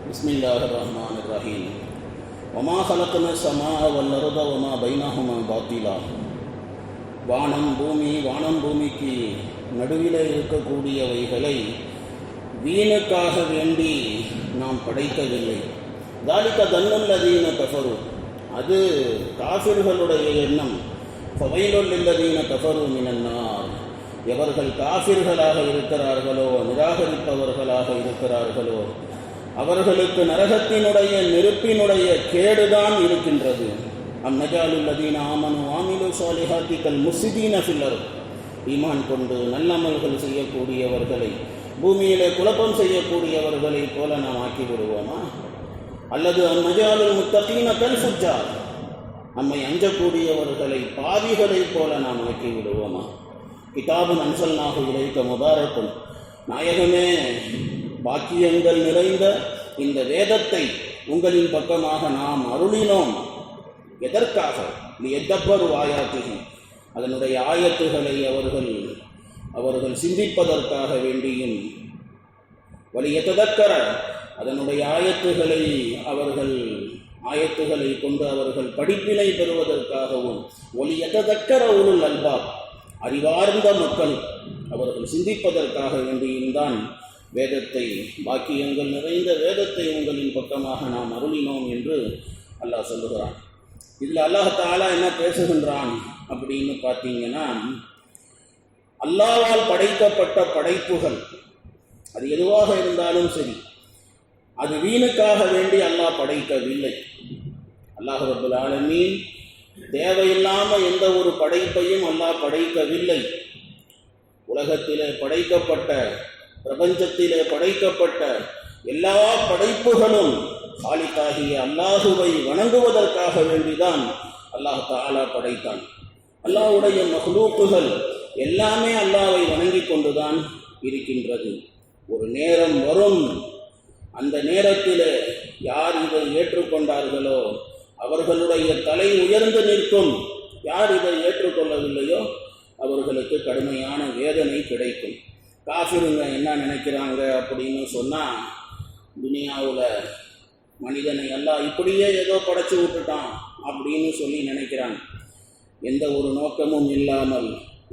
பிஸ்மில்லாஹிர்ரஹ்மானிர்ரஹீம். வமா ஹலக்னா ஸமாஅ வல் அர்த வமா பைனஹுமா பாத்திலா. வானம் பூமிக்கு நடுவில் இருக்கக்கூடியவைகளை வீணுக்காக வேண்டி நாம் படைக்கவில்லை. தாலிக தன்னுல்லதீன கஃபரு, அது காஃபிர்களுடைய எண்ணம். ஃபவைலுல் லில்லதீன கஃபரு மினன் நார், எவர்கள் காஃபிர்களாக இருக்கிறார்களோ, நிராகரிப்பவர்களாக இருக்கிறார்களோ, அவர்களுக்கு நரகத்தினுடைய நெருப்பினுடைய கேடுதான் இருக்கின்றது. அந்நஜாலுல்லதீன ஆமனு ஆமிலு ஸாலிஹாத்தி கல் முஃஸிதீன ஃபில் அர்த், ஈமான் கொண்டு நல்லமல்கள் செய்யக்கூடியவர்களை பூமியிலே குழப்பம் செய்யக்கூடியவர்களை போல நாம் ஆக்கி விடுவோமா? அல்லது அந்நஜாலுல் முத்தகீன கல் ஃபுஜ்ஜார், நம்மை அஞ்சக்கூடியவர்களை பாவிகளை போல நாம் ஆக்கி விடுவோமா? கிதாபுன் அன்ஸல்நாஹு இலைக்க முபாரக்குன், நாயகமே பாக்கியங்கள் நிறைந்த இந்த வேதத்தை உங்களின் பக்கமாக நாம் அருளினோம். எதற்காக? லியதப்பரு ஆயாத்திஹி, அதனுடைய ஆயத்துகளை அவர்கள் சிந்திப்பதற்காக வேண்டியும், வலியதக்கர, அதனுடைய ஆயத்துகளை கொண்டு அவர்கள் படிப்பினை பெறுவதற்காகவும், ஒலியதக்கர உலுல் அல்பாப், அறிவார்ந்த மக்கள் அவர்கள் சிந்திப்பதற்காக வேண்டியும் தான் வேதத்தை, பாக்கியங்கள் நிறைந்த வேதத்தை உங்களின் பக்கமாக நாம் அருளினோம் என்று அல்லாஹ் சொல்லுகிறான். இதில் அல்லாஹ் தஆலா என்ன பேசுகின்றான் அப்படின்னு பார்த்தீங்கன்னா, அல்லாஹ்வால் படைக்கப்பட்ட படைப்புகள் அது எதுவாக இருந்தாலும் சரி, அது வீணுக்காக வேண்டி அல்லாஹ் படைக்கவில்லை. அல்லாஹ் ரப்பல் ஆலமீன் தேவையில்லாமல் எந்த ஒரு படைப்பையும் அல்லாஹ் படைக்கவில்லை. உலகத்திலே படைக்கப்பட்ட, பிரபஞ்சத்திலே படைக்கப்பட்ட எல்லா படைப்புகளும் காலிக்காகிய அல்லாஹுவை வணங்குவதற்காக வேண்டிதான் அல்லாஹ் தஆலா படைத்தான். அல்லாஹ்வுடைய மக்லூக்குகள் எல்லாமே அல்லாஹ்வை வணங்கி கொண்டுதான் இருக்கின்றது. ஒரு நேரம் வரும், அந்த நேரத்தில் யார் இதை ஏற்றுக்கொண்டார்களோ அவர்களுடைய தலை உயர்ந்து நிற்கும். யார் இதை ஏற்றுக்கொள்ளவில்லையோ அவர்களுக்கு கடுமையான வேதனை கிடைக்கும். காஃபிருங்க என்ன நினைக்கிறாங்க அப்படின்னு சொன்னால், துனியாவில் மனிதனை எல்லாம் இப்படியே ஏதோ படைச்சி விட்டுட்டான் அப்படின்னு சொல்லி நினைக்கிறாங்க. எந்த ஒரு நோக்கமும் இல்லாமல்,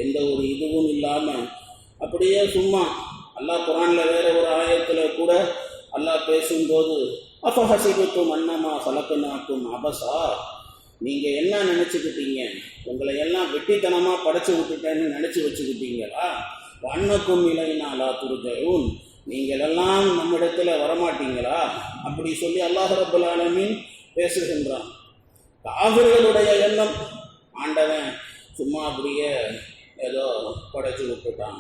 எந்த ஒரு இதுவும் இல்லாமல் அப்படியே சும்மா. அல்லாஹ் குர்ஆனில் வேற ஒரு ஆயத்தில் கூட அல்லாஹ் பேசும்போது, அஃபஹஸிபத்தும் அன்னமா ஹலக்னாக்கும் அபஸா, நீங்கள் என்ன நினச்சிக்கிட்டீங்க, உங்களை எல்லாம் வெட்டித்தனமாக படைச்சி விட்டுட்டேன்னு நினச்சி வச்சுக்கிட்டீங்களா? வண்ணக்கும் இலைனா லா துர்ஜஊன், நீங்கள் எல்லாம் நம்மிடத்தில் வரமாட்டீங்களா? அப்படி சொல்லி அல்லாஹ் ரப்பல் ஆலமீன் பேசுகின்றான். காஃபிர்களுடைய எண்ணம், ஆண்டவன் சும்மா அப்படியே ஏதோ படைச்சி விட்டுட்டான்.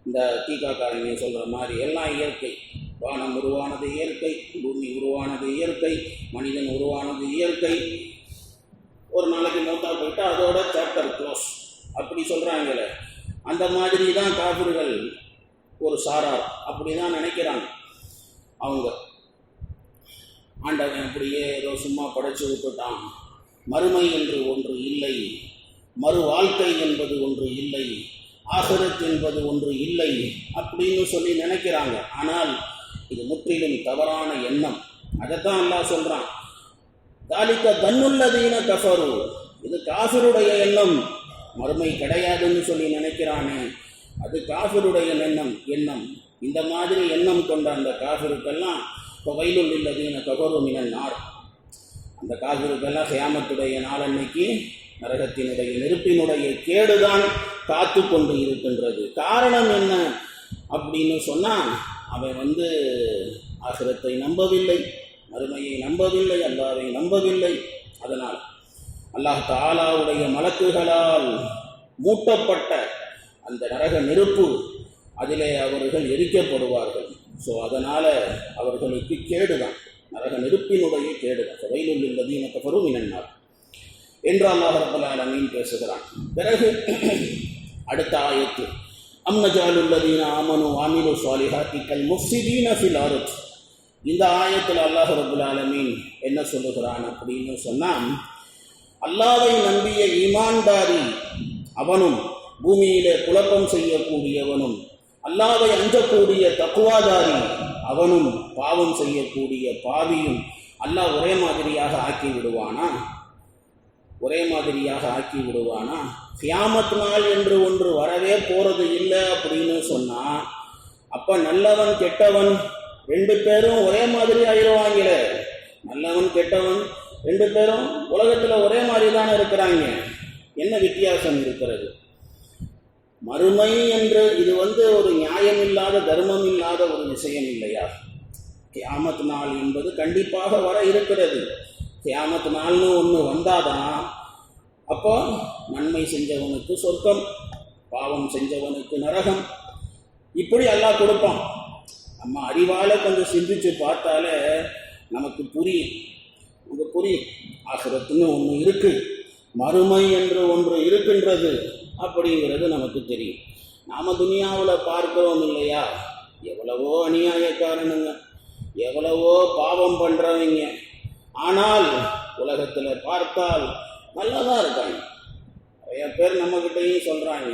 இந்த தீக்காக்காரங்க சொல்கிற மாதிரி எல்லாம் இயற்கை, வானம் உருவானது இயற்கை, பூமி உருவானது இயற்கை, மனிதன் உருவானது இயற்கை, ஒரு நாளைக்கு மூத்தா போயிட்டு அதோட சாப்டர் க்ளோஸ் அப்படி சொல்கிறாங்களே. அந்த மாதிரி தான் காஃபிர்கள் ஒரு சாரார் அப்படி தான் நினைக்கிறாங்க. அவங்க ஆண்டவன் அப்படியே ஏதோ சும்மா படைச்சு விட்டுட்டான், மறுமை என்று ஒன்று இல்லை, மறு வாழ்க்கை என்பது ஒன்று இல்லை, ஆகிரத் என்பது ஒன்று இல்லை அப்படின்னு சொல்லி நினைக்கிறாங்க. ஆனால் இது முற்றிலும் தவறான எண்ணம். அதைத்தான் அல்லாஹ் சொல்கிறான், தாலிக தன்னுல்லதீன கஃபரு, இது காஃபிருடைய எண்ணம். மறுமை கிடையாதுன்னு சொல்லி நினைக்கிறானே, அது காஃபிருடைய எண்ணம். இந்த மாதிரி எண்ணம் கொண்ட அந்த காஃபிருக்கெல்லாம் ஃபவைலுல் லில்லதீன கஃபரு மினன் நார், அந்த காஃபிருக்கெல்லாம் கியாமத்துடைய நாளன்னைக்கு நரகத்தினுடைய நெருப்பினுடைய கேடுதான் காத்து கொண்டு இருக்கின்றது. காரணம் என்ன அப்படின்னு சொன்னால், அவன் ஆகிரத்தை நம்பவில்லை, மறுமையை நம்பவில்லை, அல்லாஹ்வை நம்பவில்லை. அதனால் அல்லாஹ் தஆலாவுடைய மலக்குகளால் மூட்டப்பட்ட அந்த நரக நெருப்பு, அதிலே அவர்கள் எரிக்கப்படுவார்கள். ஸோ அதனால் அவர்களுக்கு கேடுதான், நரக நெருப்பினுடைய கேடுதான். ஃபவைலுல் லில்லதீன கஃபரு மினன் நார் என்று அல்லாஹ் ரப்பல் ஆலமீன் பேசுகிறான். பிறகு அடுத்த ஆயத்து, அம் நஜாலுல்லதீன ஆமனு ஆமிலு ஸாலிஹாத்தி கல் முஃஸிதீன ஃபில் அர்த். இந்த ஆயத்தில் அல்லாஹ் ரப்பல் ஆலமீன் என்ன சொல்லுகிறான் அப்படின்னு சொன்னால், அல்லாஹ்வை நம்பிய ஈமான்தாரி அவனும், பூமியிலே குழப்பம் செய்யக்கூடியவனும், அல்லாஹ்வை அஞ்சக்கூடிய தக்வாதாரி அவனும் பாவம் செய்யக்கூடிய பாவியும் அல்லாஹ் ஒரே மாதிரியாக ஆக்கி விடுவானா? ஒரே மாதிரியாக ஆக்கி விடுவானா? கியாமத் நாள் என்று ஒன்று வரவே போறது இல்லை அப்படின்னு சொன்னா, அப்ப நல்லவன் கெட்டவன் ரெண்டு பேரும் ஒரே மாதிரி ஆயிடுவாங்களே. நல்லவன் கெட்டவன் ரெண்டு பேரும் உலகத்துல ஒரே மாதிரி தானே இருக்கிறாங்க. என்ன வித்தியாசம் இருக்கிறது? மறுமை என்று இது ஒரு நியாயம் இல்லாத தர்மம் இல்லாத ஒரு விஷயம் இல்லையா? கியாமத் நாள் என்பது கண்டிப்பாக வர இருக்கிறது. கியாமத் நாள்னு ஒன்று வந்தாதான் அப்போ நன்மை செஞ்சவனுக்கு சொர்க்கம், பாவம் செஞ்சவனுக்கு நரகம், இப்படி அல்லாஹ் கொடுப்பான். நம்ம அறிவால கொஞ்சம் சிந்திச்சு பார்த்தாலே நமக்கு புரியும். ஆகிரத்துன்னு ஒன்று இருக்கு, மறுமை என்று ஒன்று இருக்கின்றது அப்படிங்கிறது நமக்கு தெரியும். நாம் துனியாவில் பார்க்கிறோம் இல்லையா? எவ்வளவோ அநியாயக்காரனுங்க, எவ்வளவோ பாவம் பண்ணுறவங்க, ஆனால் உலகத்தில் பார்த்தால் நல்லா தான் இருக்காங்க. நிறைய பேர் நம்மக்கிட்டையும் சொல்கிறாங்க,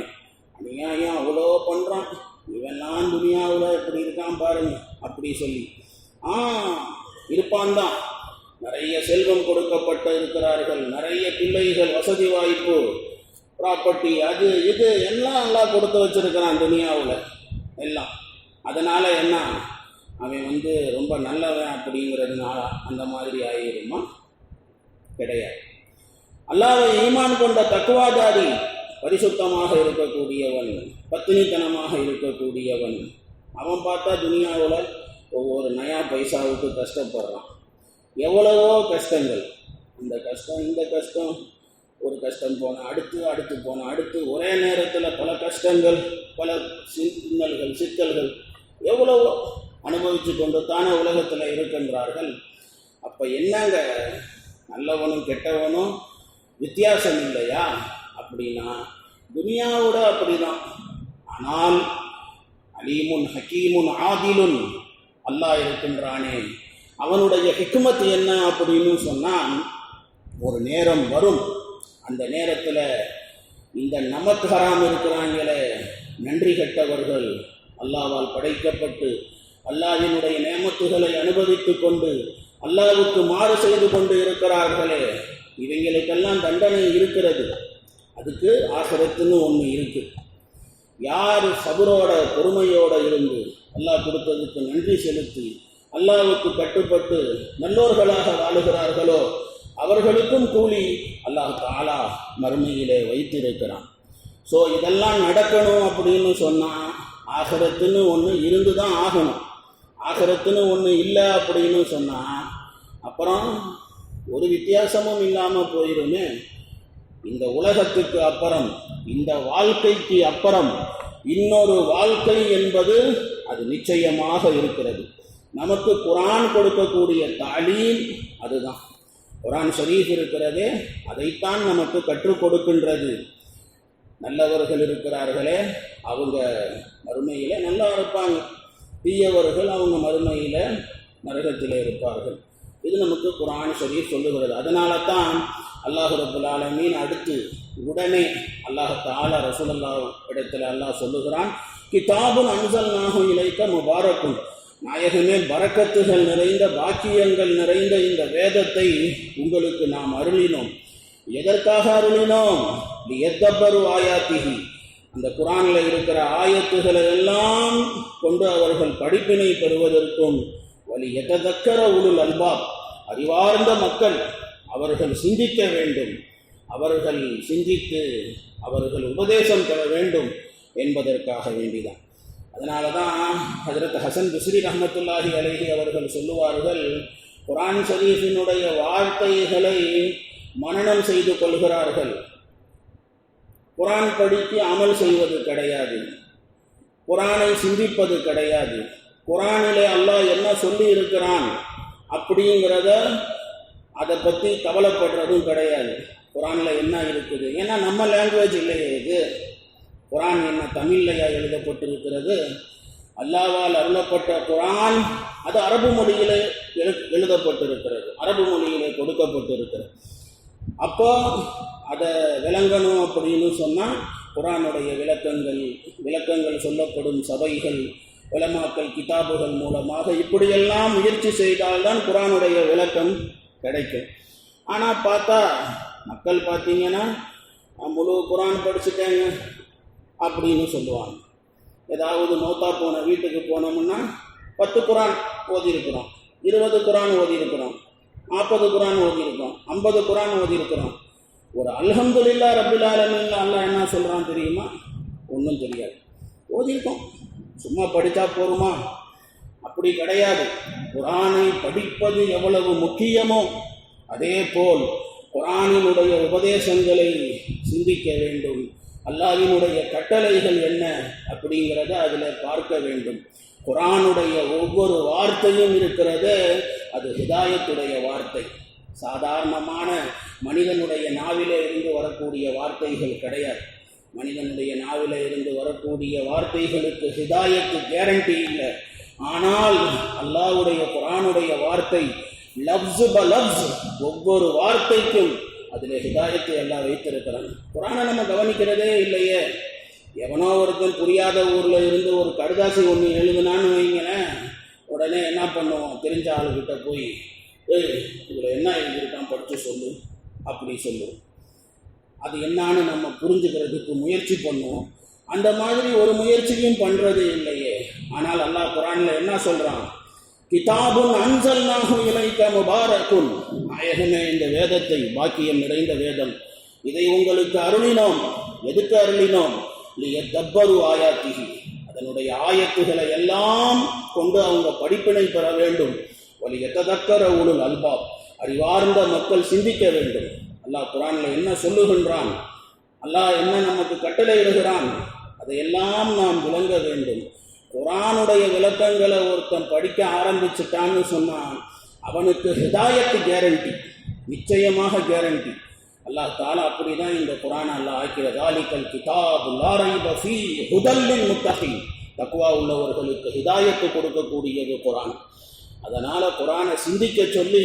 அநியாயம் அவ்வளோ பண்ணுறான், இவெல்லாம் துனியாவில் எப்படி இருக்கான் பாருங்க அப்படி சொல்லி. இருப்பான் தான். நிறைய செல்வம் கொடுக்கப்பட்டு இருக்கிறார்கள், நிறைய பிள்ளைகள், வசதி வாய்ப்பு, ப்ராப்பர்ட்டி, அது இது எல்லாம் எல்லாம் கொடுத்து வச்சிருக்கிறான் துனியாவில் எல்லாம். அதனால் என்ன, அவன் ரொம்ப நல்லவன் அப்படிங்கிறதுனால அந்த மாதிரி ஆகிடுமா? கிடையாது. அல்லாஹ்வை ஈமான் கொண்ட தக்வாதாரி, பரிசுத்தமாக இருக்கக்கூடியவன், பத்தினித்தனமாக இருக்கக்கூடியவன், அவன் பார்த்தா துனியாவில் ஒவ்வொரு நயா பைசாவுக்கு கஷ்டப்படுறான். எவ்வளவோ கஷ்டங்கள், இந்த கஷ்டம் இந்த கஷ்டம், ஒரு கஷ்டம் போன அடுத்து போன அடுத்து, ஒரே நேரத்தில் பல கஷ்டங்கள், பல சின்னல்கள், சிக்கல்கள் எவ்வளவோ அனுபவித்து கொண்டு தானே உலகத்தில் இருக்கின்றார்கள். அப்போ என்னங்க, நல்லவனும் கெட்டவனும் வித்தியாசம் இல்லையா? அப்படின்னா துனியாவோட அப்படிதான். ஆனால் அலீமுன் ஹக்கீமுன் ஆதிலுன் அல்லாஹ் இருக்கின்றானே, அவனுடைய ஹிக்மத் என்ன அப்படின்னு சொன்னால், ஒரு நேரம் வரும், அந்த நேரத்தில் இந்த நமக்கு ஹராம் இருக்கிறாங்களே நன்றி கெட்டவர்கள், அல்லாஹ்வால் படைக்கப்பட்டு அல்லாஹ்வினுடைய நேமத்துகளை அனுபவித்து கொண்டு அல்லாஹ்வுக்கு மாறு செய்து கொண்டு இருக்கிறார்களே, இவங்களுக்கெல்லாம் தண்டனை இருக்கிறது. அதுக்கு ஆகிரத்துன்னு ஒன்று இருக்கு. யார் சபரோட பொறுமையோட இருந்து அல்லாஹ் கொடுத்ததுக்கு நன்றி செலுத்தி அல்லாஹ்வுக்கு கட்டுப்பட்டு நல்லோர்களாக வாழுகிறார்களோ அவர்களுக்கும் கூலி அல்லாஹ் தஆலா மறுமையிலே வைத்திருக்கிறான். ஸோ இதெல்லாம் நடக்கணும் அப்படின்னு சொன்னால் ஆகிரத்துன்னு ஒன்று இருந்து தான் ஆகணும். ஆகிரத்துன்னு ஒன்று இல்லை அப்படின்னு சொன்னால் அப்புறம் ஒரு வித்தியாசமும் இல்லாமல் போயிடுமே. இந்த உலகத்துக்கு அப்புறம், இந்த வாழ்க்கைக்கு அப்புறம் இன்னொரு வாழ்க்கை என்பது அது நிச்சயமாக இருக்கிறது. நமக்கு குர்ஆன் கொடுக்கக்கூடிய தாலீம் அதுதான். குர்ஆன் ஷரீஃப் இருக்கிறதே அதைத்தான் நமக்கு கற்றுக் கொடுக்கின்றது. நல்லவர்கள் இருக்கிறார்களே அவங்க மறுமையில் நல்லா இருப்பாங்க, தீயவர்கள் அவங்க மறுமையில் நரகத்தில் இருப்பார்கள். இது நமக்கு குர்ஆன் ஷரீஃப் சொல்லுகிறது. அதனால தான் அல்லாஹ் ரப்பல் ஆலமீன் அடுத்து உடனே அல்லாஹ் தஆலா ரசூலுல்லாஹ் இடத்துல அல்லாஹ் சொல்லுகிறான், கிதாபுன் அன்ஸல்நாஹு இலைக்க முபாரக்குன், நாயகமே பரக்கத்துகள் நிறைந்த பாக்கியங்கள் நிறைந்த இந்த வேதத்தை உங்களுக்கு நாம் அருளினோம். எதற்காக அருளினோம்? லியத்தப்பரு ஆயாத்திஹி, அந்த குர்ஆனில் இருக்கிற ஆயத்துகளை எல்லாம் கொண்டு அவர்கள் படிப்பினை பெறுவதற்கும், வலி யததக்கர உலுல் அல்பாப், அறிவார்ந்த மக்கள் அவர்கள் சிந்திக்க வேண்டும், அவர்கள் சிந்தித்து அவர்கள் உபதேசம் பெற வேண்டும் என்பதற்காக வேண்டிதான். அதனால தான் ஹஜ்ரத் ஹசன் பிஸ்ரி ரஹ்மத்துல்லாஹி அலைஹி அவர்கள் சொல்லுவார்கள், குர்ஆன் ஷரீஃபினுடைய வார்த்தைகளை மனனம் செய்து கொள்கிறார்கள், குர்ஆன் படித்து அமல் செய்வது கிடையாது, குர்ஆனை சிந்திப்பது கிடையாது, குர்ஆனிலே அல்லாஹ் என்ன சொல்லி இருக்கிறான் அப்படிங்கிறத அதை பற்றி கவலைப்படுறதும் கிடையாது. குர்ஆனில் என்ன இருக்குது, ஏன்னா நம்ம லாங்குவேஜ் இல்லையே இது. குர்ஆன் என்ன தமிழ்லையா எழுதப்பட்டிருக்கிறது? அல்லாஹ்வால் அருளப்பட்ட குர்ஆன் அது அரபு மொழியிலே எழுதப்பட்டிருக்கிறது, அரபு மொழியிலே கொடுக்கப்பட்டிருக்கிறது. அப்போ அதை விளங்கணும் அப்படின்னு சொன்னால் குர்ஆனுடைய விளக்கங்கள் சொல்லப்படும் சபைகள், உலமாக்கள் கிதாபுகள் மூலமாக இப்படியெல்லாம் முயற்சி செய்தால்தான் குர்ஆனுடைய விளக்கம் கிடைக்கும். ஆனால் பார்த்தா மக்கள் பார்த்தீங்கன்னா முழு குர்ஆன் படிச்சுட்டேங்க அப்படின்னு சொல்லுவாங்க. ஏதாவது மௌத்தா போன வீட்டுக்கு போனோம்னா 10 குர்ஆன் ஓதியிருக்கிறோம், 20 குர்ஆன் ஓதியிருக்கிறோம், 40 குர்ஆன் ஓதியிருக்கிறோம், 50 குர்ஆன் ஓதியிருக்கிறோம். ஒரு அல்ஹம்துலில்லாஹ் ரப்பில் ஆலமீன் அல்லாஹ் என்ன சொல்கிறான் தெரியுமா? ஒன்றும் தெரியாது. ஓதியிருக்கோம், சும்மா படித்தா போருமா? அப்படி கிடையாது. குர்ஆனை படிப்பது எவ்வளவு முக்கியமோ அதே போல் குர்ஆனினுடைய உபதேசங்களை சிந்திக்க வேண்டும். அல்லாஹ்வினுடைய கட்டளைகள் என்ன அப்படிங்கிறத அதில் பார்க்க வேண்டும். குர்ஆனுடைய ஒவ்வொரு வார்த்தையும் இருக்கிறது, அது ஹிதாயத்துடைய வார்த்தை. சாதாரணமான மனிதனுடைய நாவிலே இருந்து வரக்கூடிய வார்த்தைகள் கிடையாது. மனிதனுடைய நாவிலே இருந்து வரக்கூடிய வார்த்தைகளுக்கு ஹிதாயத்து கேரண்டி இல்லை. ஆனால் அல்லாஹ்வுடைய குர்ஆனுடைய வார்த்தை லஃப்ஸ் ப லஃப்ஸ், ஒவ்வொரு வார்த்தைக்கும் அதில் ஹிதாயத்தை எல்லாம் வைத்திருக்கிறாங்க. குர்ஆனை நம்ம கவனிக்கிறதே இல்லையே. எவனோ ஒருத்தன் புரியாத ஊரில் இருந்து ஒரு கடுதாசி ஒன்று எழுதுனான்னு வைங்களேன், உடனே என்ன பண்ணுவோம்? தெரிஞ்ச ஆளுகிட்ட போய் இதில் என்ன எழுதியிருக்கான் படித்து சொல்லு அப்படி சொல்லுவோம். அது என்னான்னு நம்ம புரிஞ்சுக்கிறதுக்கு முயற்சி பண்ணுவோம். அந்த மாதிரி ஒரு முயற்சியும் பண்ணுறது இல்லையே. ஆனால் அல்லாஹ் குர்ஆனில் என்ன சொல்கிறான்? கிதாபுன் அன்ஸல்நாஹு இலைக முபாரக்குன், நாயகமே இந்த வேதத்தை, பாக்கியம் நிறைந்த வேதம், இதை உங்களுக்கு அருளினோம். எதுக்கு அருளினோம்? லியதப்பரு ஆயாத்திஹி, அதனுடைய ஆயத்துகளை எல்லாம் கொண்டு அவங்க படிப்பினை பெற வேண்டும். வலியதக்கர உலுல் அல்பாப், அறிவார்ந்த மக்கள் சிந்திக்க வேண்டும். அல்லாஹ் குர்ஆனில் என்ன சொல்லுகின்றான், அல்லாஹ் என்ன நமக்கு கட்டளையிடுகிறான், அதையெல்லாம் நாம் விளங்க வேண்டும். குர்ஆனுடைய விளக்கங்களை ஒருத்தன் படிக்க ஆரம்பிச்சுட்டான்னு சொன்னான், அவனுக்கு ஹிதாயத்து கேரண்டி, நிச்சயமாக கேரண்டி. அல்லாஹ் தஆலா அப்படிதான் இந்த குர்ஆனை அல்லாஹ் ஆக்கிறது. தாலிகல் கிதாபு லா ரைப ஃபீஹி ஹுதல் லில் முத்தகீன், தக்வா உள்ளவர்களுக்கு ஹிதாயத்து கொடுக்கக்கூடியது குர்ஆன். அதனால் குர்ஆனை சிந்திக்க சொல்லி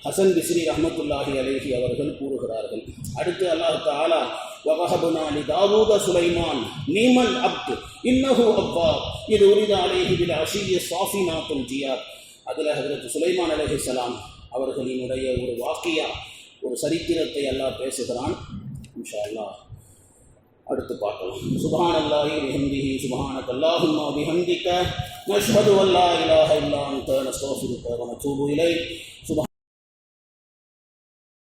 ஹசன் பிஸ்ரி ரஹ்மத்துல்லாஹி அலைஹி அவர்கள் கூறுகிறார்கள். அடுத்து அல்லாஹ் தஆலா வஹபனா லி தாவூத சுலைமான் நீமல் அப்து இன்னஹு அவ்வாப் இது உரித அலைஹி பில் அஷிய்ய சாஃபினாத்துல் ஜியாத், அதில் ஹஜ்ரத் சுலைமான் அலைஹிஸ்ஸலாம் அவர்களினுடைய ஒரு வாக்கியா, ஒரு சரித்திரத்தை அல்லாஹ் பேசுகிறான். இன்ஷா அல்லாஹ் அடுத்து பார்க்கலாம். சுப்ஹானல்லாஹி வபிஹம்திஹி சுப்ஹானக அல்லாஹும்ம வபிஹம்திக நஷ்ஹது அன் லா இலாஹா இல்லா அன்த நஸ்தக்ஃபிருக வ நதூபு இலைக்.